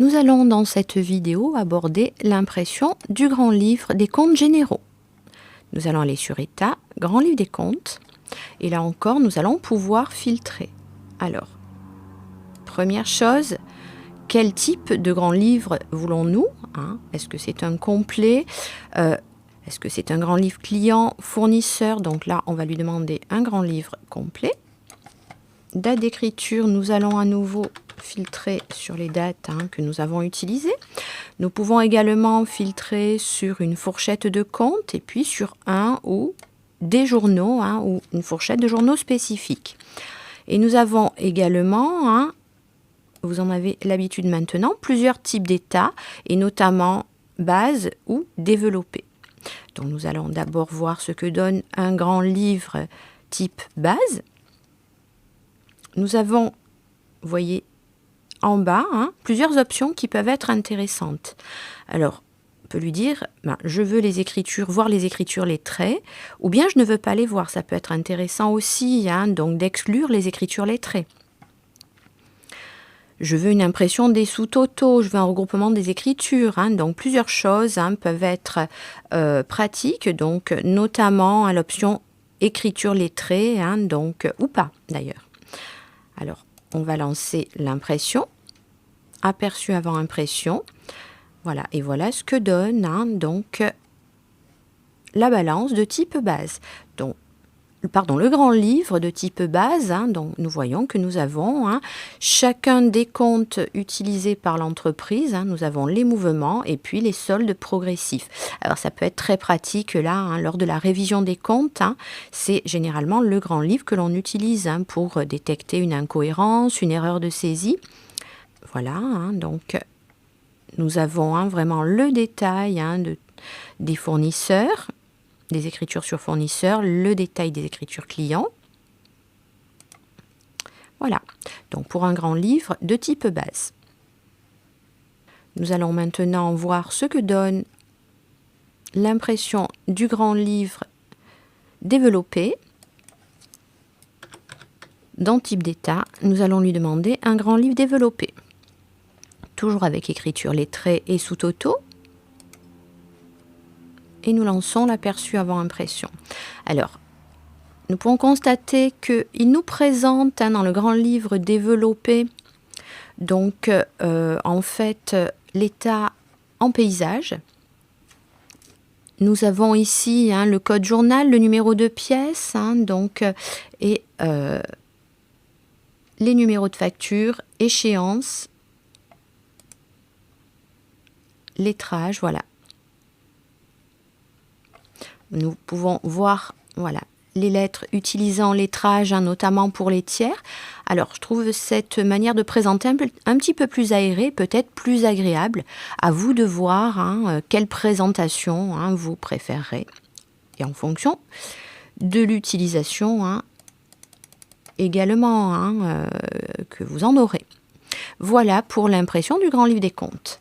Nous allons dans cette vidéo aborder l'impression du grand livre des comptes généraux. Nous allons aller sur État, grand livre des comptes, et là encore nous allons pouvoir filtrer. Alors, première chose, quel type de grand livre voulons-nous, Est-ce que c'est un complet? Est-ce que c'est un grand livre client, fournisseur? Donc là, on va lui demander un grand livre complet. Date d'écriture, nous allons à nouveau filtrer sur les dates que nous avons utilisées. Nous pouvons également filtrer sur une fourchette de compte et puis sur un ou des journaux ou une fourchette de journaux spécifiques. Et nous avons également, vous en avez l'habitude maintenant, plusieurs types d'états et notamment base ou développé. Donc nous allons d'abord voir ce que donne un grand livre type base. Nous avons, vous voyez, en bas, plusieurs options qui peuvent être intéressantes. Alors, on peut lui dire, je veux les écritures, voir les écritures lettrées, ou bien je ne veux pas les voir. Ça peut être intéressant aussi, donc d'exclure les écritures lettrées. Je veux une impression des sous-totaux, je veux un regroupement des écritures. Donc plusieurs choses peuvent être pratiques, donc notamment à l'option écriture lettrée, donc ou pas d'ailleurs. Alors, on va lancer l'impression, aperçu avant impression. Voilà, et voilà ce que donne donc la balance de type base. Donc, le grand livre de type base, donc nous voyons que nous avons chacun des comptes utilisés par l'entreprise, nous avons les mouvements et puis les soldes progressifs. Alors ça peut être très pratique là, lors de la révision des comptes, c'est généralement le grand livre que l'on utilise pour détecter une incohérence, une erreur de saisie. Voilà, donc nous avons vraiment le détail des fournisseurs, des écritures sur fournisseurs, le détail des écritures clients. Voilà, donc pour un grand livre de type base. Nous allons maintenant voir ce que donne l'impression du grand livre développé. Dans type d'état, nous allons lui demander un grand livre développé. Toujours avec écriture lettrée et sous-totaux. Et nous lançons l'aperçu avant impression. Alors, nous pouvons constater qu'il nous présente dans le grand livre développé, donc en fait, l'état en paysage. Nous avons ici le code journal, le numéro de pièce, et les numéros de facture, échéance, lettrage, voilà. Nous pouvons voir les lettres utilisant lettrage, notamment pour les tiers. Alors, je trouve cette manière de présenter un petit peu plus aérée, peut-être plus agréable. À vous de voir quelle présentation vous préférez. Et en fonction de l'utilisation également que vous en aurez. Voilà pour l'impression du grand livre des comptes.